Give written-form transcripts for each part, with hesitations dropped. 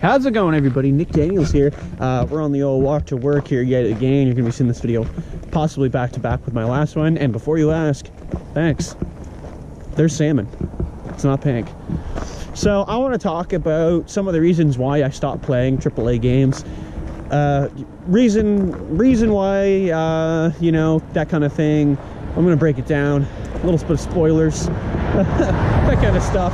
How's it going, everybody? Nick Daniels here. We're on the old walk to work here yet again. You're gonna be seeing this video possibly back to back with my last one. And before you ask, thanks. There's salmon. It's not pink. So I want to talk about some of the reasons why I stopped playing AAA games. Reason why, you know, that kind of thing. I'm gonna break it down. A little bit of spoilers, that kind of stuff.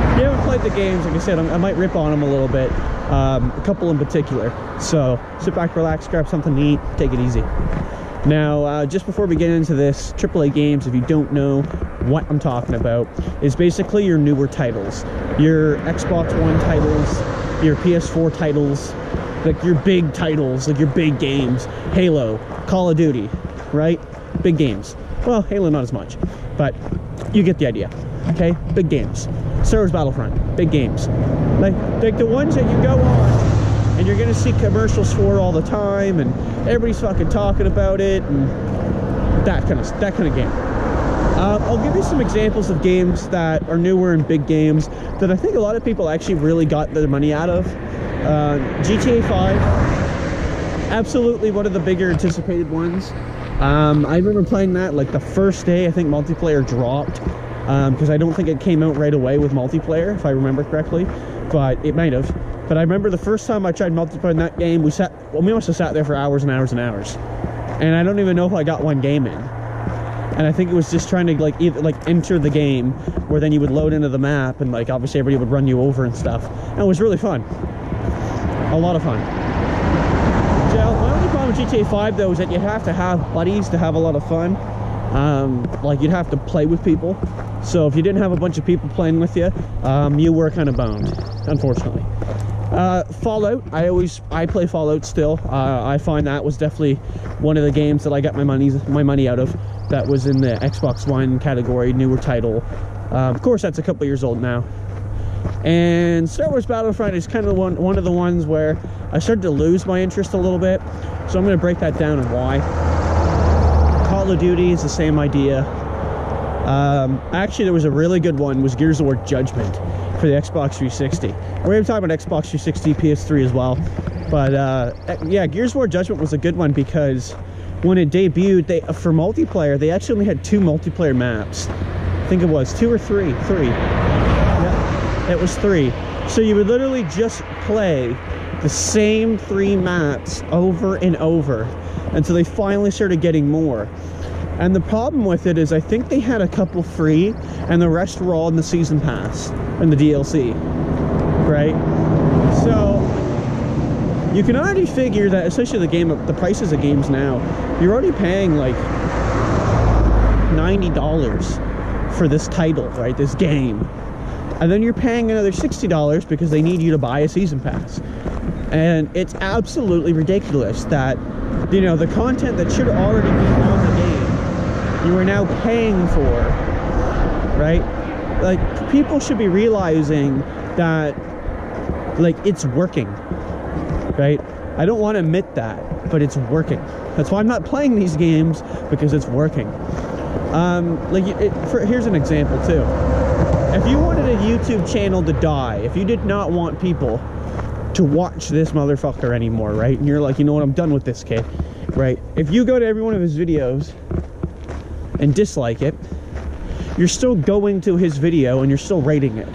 If you haven't played the games, like I said, I might rip on them a little bit, a couple in particular. So sit back, relax, grab something to eat, take it easy. Now, just before we get into this, AAA games, if you don't know what I'm talking about, is basically your newer titles, your Xbox One titles, your PS4 titles, like your big titles, like your big games, Halo, Call of Duty, right? Big games. Well, Halo not as much, but you get the idea. Okay, big games. Star Wars Battlefront, big games. Like the ones that you go on and you're gonna see commercials for all the time, and everybody's fucking talking about it, and that kind of game. I'll give you some examples of games that are newer and big games that I think a lot of people actually really got their money out of. GTA 5, absolutely one of the bigger anticipated ones. I remember playing that like the first day. I think multiplayer dropped because I don't think it came out right away with multiplayer, if I remember correctly, but it might have. But I remember the first time I tried multiplayer in that game, we must have sat there for hours and hours and hours, and I don't even know if I got one game in. And I think it was just trying to like either like enter the game, where then you would load into the map, and like obviously everybody would run you over and stuff, and it was really fun, a lot of fun. So my only problem with GTA 5 though is that you have to have buddies to have a lot of fun. Like you'd have to play with people. So if you didn't have a bunch of people playing with you, you were kind of boned, unfortunately. Fallout, I play Fallout still. I find that was definitely one of the games that I got my money out of. That was in the Xbox One category, newer title. Of course, that's a couple years old now. And Star Wars Battlefront is kind of one of the ones where I started to lose my interest a little bit. So I'm going to break that down and why. Call of Duty is the same idea. Actually, there was a really good one, was Gears of War Judgment for the Xbox 360. We're going to talk about Xbox 360, PS3 as well. But yeah, Gears of War Judgment was a good one because when it debuted, for multiplayer, they actually only had 2 multiplayer maps. I think it was 2 or 3. 3. Yeah, it was 3. So you would literally just play the same 3 maps over and over until they finally started getting more. And the problem with it is I think they had a couple free, and the rest were all in the season pass and the DLC, right? So you can already figure that, especially the prices of games now, you're already paying like $90 for this title, right? This game. And then you're paying another $60 because they need you to buy a season pass. And it's absolutely ridiculous that, you know, the content that should already be on the game, you are now paying for, right? Like, people should be realizing that, like, it's working, right? I don't want to admit that, but it's working. That's why I'm not playing these games, because it's working. Here's an example too. If you wanted a YouTube channel to die, if you did not want people to watch this motherfucker anymore, right? And you're like, you know what, I'm done with this kid, right? If you go to every one of his videos and dislike it, you're still going to his video and you're still rating it,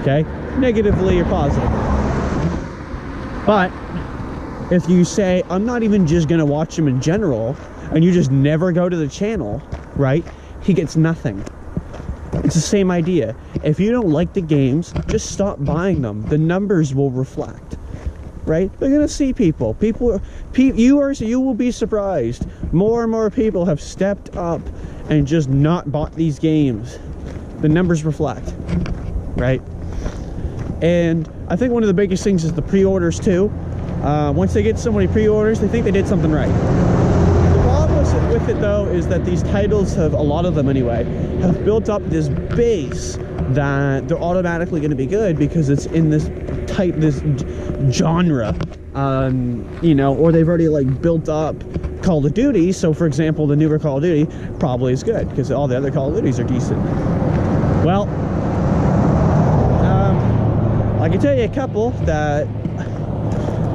okay? Negatively or positively. But if you say, I'm not even just gonna watch him in general, and you just never go to the channel, right? He gets nothing. It's the same idea. If you don't like the games, just stop buying them. The numbers will reflect, right? They're gonna see people. You will be surprised. More and more people have stepped up and just not bought these games. The numbers reflect, right? And I think one of the biggest things is the pre-orders too. Once they get so many pre-orders, they think they did something right. The problem with it though is that these titles have, a lot of them anyway, have built up this base that they're automatically going to be good because it's in this type, this genre, you know, or they've already like built up Call of Duty. So for example, the newer Call of Duty probably is good because all the other Call of Duties are decent. Well, I can tell you a couple that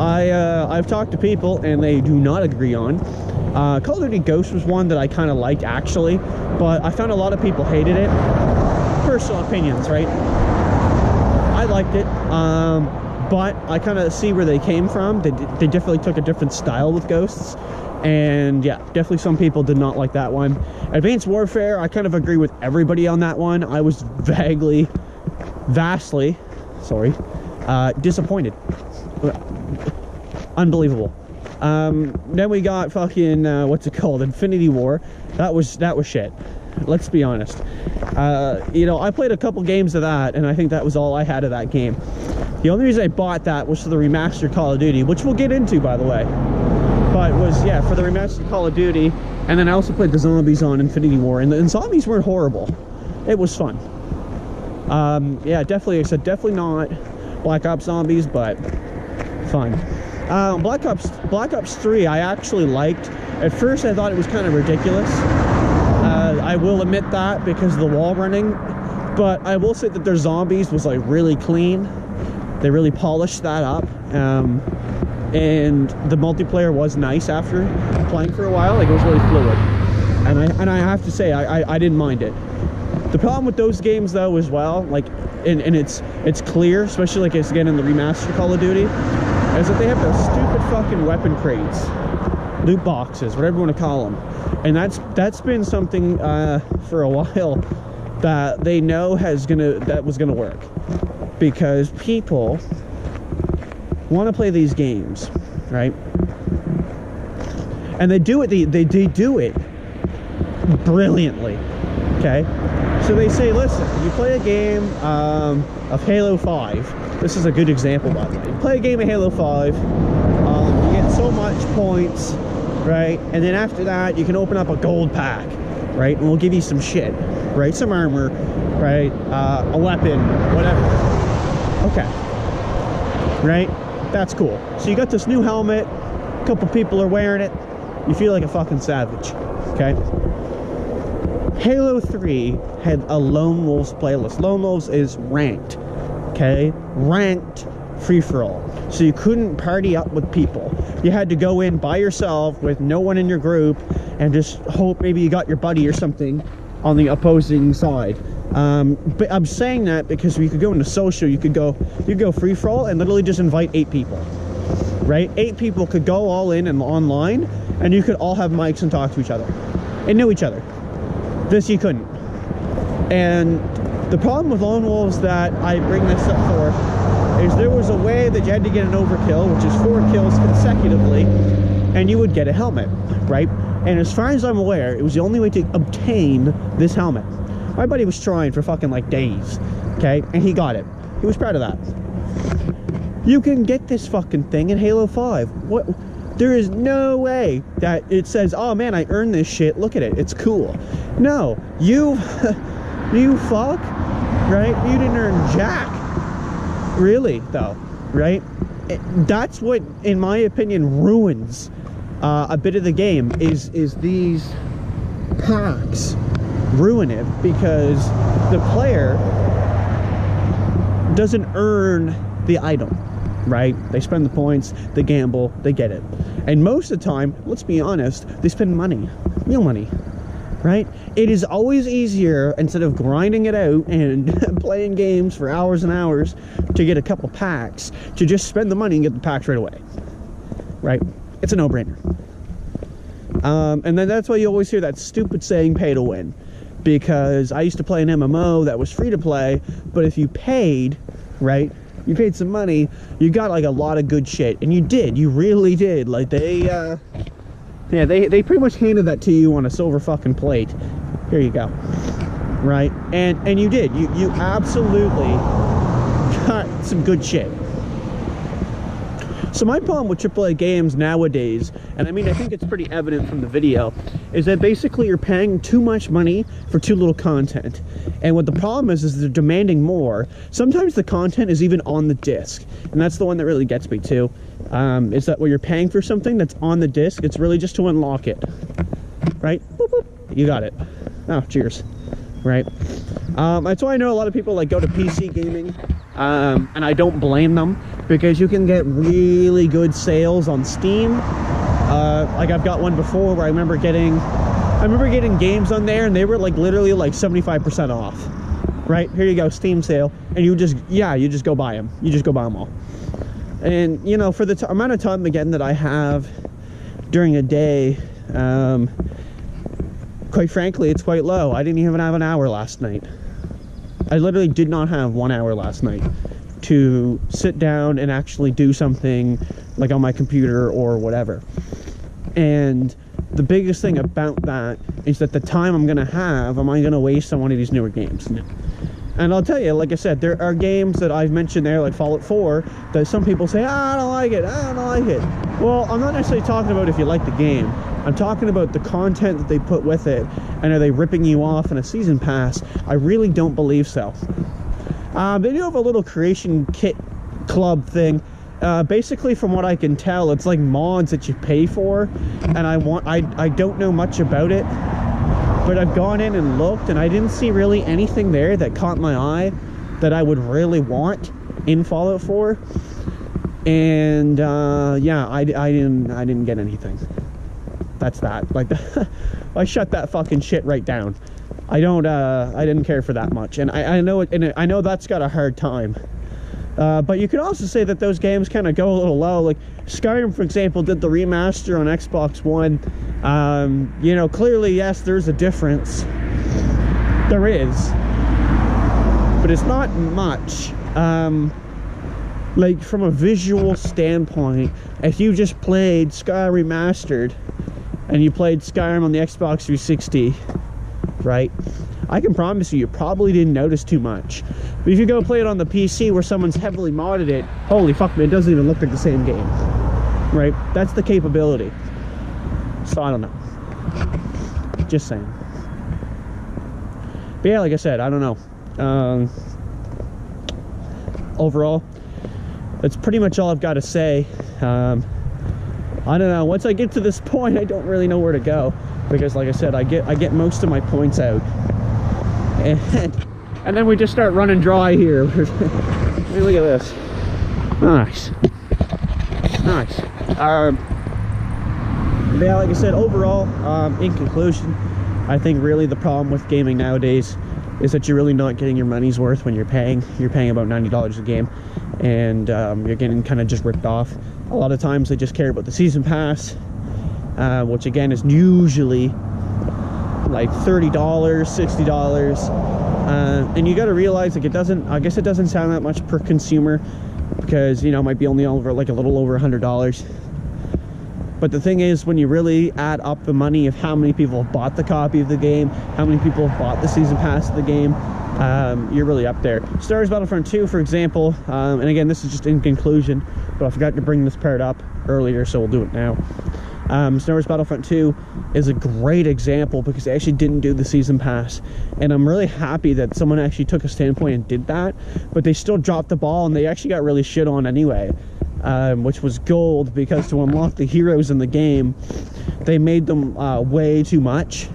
I've talked to people and they do not agree on. Call of Duty Ghosts was one that I kind of liked, actually, but I found a lot of people hated it. Personal opinions, right? I liked it, but I kind of see where they came from. They definitely took a different style with Ghosts, and yeah, definitely some people did not like that one. Advanced Warfare, I kind of agree with everybody on that one. I was vastly, disappointed. Unbelievable. Then we got fucking what's it called, Infinity War. That was shit, let's be honest. You know, I played a couple games of that, and I think that was all I had of that game. The only reason I bought that was for the remastered Call of Duty, which we'll get into, by the way. But it was, yeah, for the remastered Call of Duty. And then I also played the zombies on Infinity War, and the zombies weren't horrible. It was fun. Yeah, definitely, I said definitely not Black Ops Zombies, but fun. Black Ops 3 I actually liked. At first I thought it was kind of ridiculous. I will admit that, because of the wall running. But I will say that their zombies was like really clean. They really polished that up. And the multiplayer was nice after playing for a while. Like, it was really fluid. And I have to say, I didn't mind it. The problem with those games though as well, like, and it's clear, especially like it's again in the remastered Call of Duty, is that they have those stupid fucking weapon crates, loot boxes, whatever you want to call them. And that's been something for a while that they know that was gonna work, because people want to play these games, right? And they do it. They do it brilliantly. Okay, so they say, listen, you play a game of Halo 5. This is a good example, by the way. You play a game of Halo 5. You get so much points, right? And then after that, you can open up a gold pack, right? And we'll give you some shit, right? Some armor, right? A weapon, whatever. Okay, right? That's cool. So you got this new helmet, a couple people are wearing it, you feel like a fucking savage, okay? Halo 3 had a Lone Wolves playlist. Lone Wolves is ranked, okay? Ranked free-for-all. So you couldn't party up with people. You had to go in by yourself with no one in your group and just hope maybe you got your buddy or something on the opposing side. But I'm saying that because you could go into social, you could go free-for-all and literally just invite 8 people, right? 8 people could go all in and online, and you could all have mics and talk to each other and know each other. This you couldn't. And the problem with Lone Wolves that I bring this up for is there was a way that you had to get an overkill, which is 4 kills consecutively, and you would get a helmet, right? And as far as I'm aware, it was the only way to obtain this helmet. My buddy was trying for fucking like days, okay? And he got it. He was proud of that. You can get this fucking thing in Halo 5. What? There is no way that it says, oh man, I earned this shit, look at it, it's cool. No, you fuck, right? You didn't earn jack. Really, though, right? That's what, in my opinion, ruins a bit of the game, is these packs ruin it, because the player doesn't earn the item, right? They spend the points, they gamble, they get it. And most of the time, let's be honest, they spend money, real money, right? It is always easier, instead of grinding it out and playing games for hours and hours to get a couple packs, to just spend the money and get the packs right away, right? It's a no-brainer. And then that's why you always hear that stupid saying, pay to win. Because I used to play an MMO that was free to play, but if you paid, right, you paid some money, you got like a lot of good shit. And you really did. Like they pretty much handed that to you on a silver fucking plate. Here you go. Right? And you did. You absolutely got some good shit. So my problem with AAA games nowadays, and I mean, I think it's pretty evident from the video, is that basically you're paying too much money for too little content. And what the problem is they're demanding more. Sometimes the content is even on the disc. And that's the one that really gets me too. Is that when you're paying for something that's on the disc, it's really just to unlock it. Right? Boop, boop. You got it. Oh, cheers. right? That's why I know a lot of people like go to PC gaming, and I don't blame them, because you can get really good sales on Steam. Like I've got one before where I remember getting games on there, and they were like literally like 75% off. Right, here you go, Steam sale, and you just go buy them. You just go buy them all. And you know, for the amount of time again that I have during a day, quite frankly, it's quite low. I didn't even have an hour last night. I literally did not have 1 hour last night to sit down and actually do something like on my computer or whatever. And the biggest thing about that is that the time I'm gonna have, am I gonna waste on one of these newer games? No. And I'll tell you, like I said, there are games that I've mentioned there, like Fallout 4, that some people say, I don't like it, I don't like it. Well, I'm not necessarily talking about if you like the game. I'm talking about the content that they put with it, and are they ripping you off in a season pass? I really don't believe so. They do have a little creation kit club thing. Basically, from what I can tell, it's like mods that you pay for, and I don't know much about it, but I've gone in and looked, and I didn't see really anything there that caught my eye that I would really want in Fallout 4. And yeah, I didn't get anything. That's that. Like, I shut that fucking shit right down. I didn't care for that much, and I know it, and I know that's got a hard time. But you could also say that those games kind of go a little low. Like Skyrim, for example, did the remaster on Xbox One. You know, clearly, yes, there's a difference. There is. But it's not much. Like, from a visual standpoint, if you just played Skyrim Remastered, and you played Skyrim on the Xbox 360, right? I can promise you probably didn't notice too much. But if you go play it on the PC where someone's heavily modded it, holy fuck, man, it doesn't even look like the same game. Right? That's the capability. So I don't know. Just saying. But yeah, like I said, I don't know. Overall, that's pretty much all I've got to say. I don't know. Once I get to this point, I don't really know where to go, because like I said, I get most of my points out. And then we just start running dry here. Look at this. Nice. Nice. Yeah, like I said, overall, in conclusion, I think really the problem with gaming nowadays is that you're really not getting your money's worth when you're paying. You're paying about $90 a game, and you're getting kind of just ripped off. A lot of times they just care about the season pass, which again is usually like $30, $60, and you got to realize, like, I guess it doesn't sound that much per consumer, because, you know, it might be only over like a little over $100. But the thing is, when you really add up the money of how many people have bought the copy of the game, how many people have bought the season pass of the game, you're really up there. Star Wars Battlefront 2, for example, and again, this is just in conclusion, but I forgot to bring this part up earlier, so we'll do it now. Star Wars Battlefront 2 is a great example because they actually didn't do the season pass, and I'm really happy that someone actually took a standpoint and did that, but they still dropped the ball, and they actually got really shit on anyway, which was gold, because to unlock the heroes in the game, they made them way too much,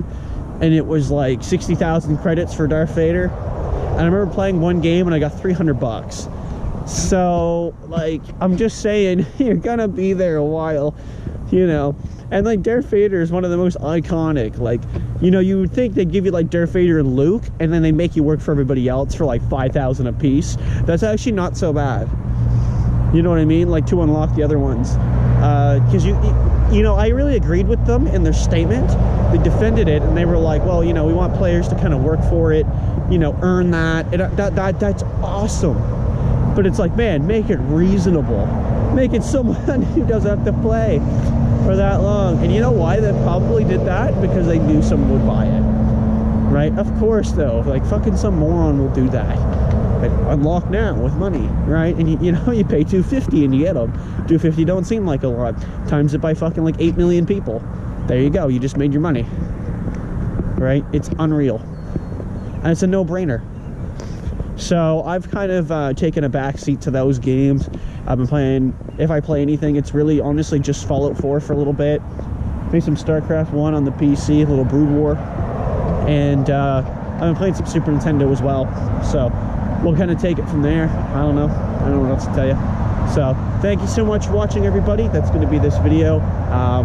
and it was like 60,000 credits for Darth Vader, and I remember playing one game and I got $300. So, like, I'm just saying, you're gonna be there a while, you know. And like, Darth Vader is one of the most iconic, like, you know, you would think they'd give you like Darth Vader and Luke, and then they make you work for everybody else for like 5,000 a piece. That's actually not so bad, you know what I mean, like, to unlock the other ones, because you know, I really agreed with them in their statement. They defended it, and they were like, well, you know, we want players to kind of work for it, you know, earn that. That's awesome. But it's like, man, make it reasonable. Make it someone who doesn't have to play for that long. And you know why they probably did that? Because they knew someone would buy it, right? Of course, though, like, fucking some moron will do that. Like, unlock now with money, right? And you know, you pay $250 and you get them. $250 don't seem like a lot. Times it by fucking like 8 million people. There you go. You just made your money, right? It's unreal, and it's a no-brainer. So I've kind of taken a backseat to those games. I've been playing, if I play anything, it's really honestly just Fallout 4 for a little bit. Play some StarCraft 1 on the PC, a little Brood War. And I've been playing some Super Nintendo as well, so we'll kind of take it from there. I don't know what else to tell you. So thank you so much for watching, everybody. That's going to be this video.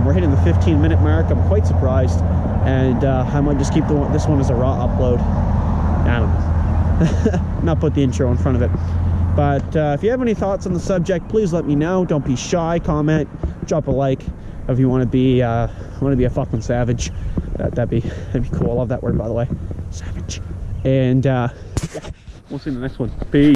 We're hitting the 15-minute mark. I'm quite surprised, and I might just keep this one as a raw upload. I don't know. Not put the intro in front of it. But if you have any thoughts on the subject, please let me know. Don't be shy. Comment, drop a like if you want to be a fucking savage. That'd be cool. I love that word, by the way, savage. And yeah, we'll see you in the next one. Peace.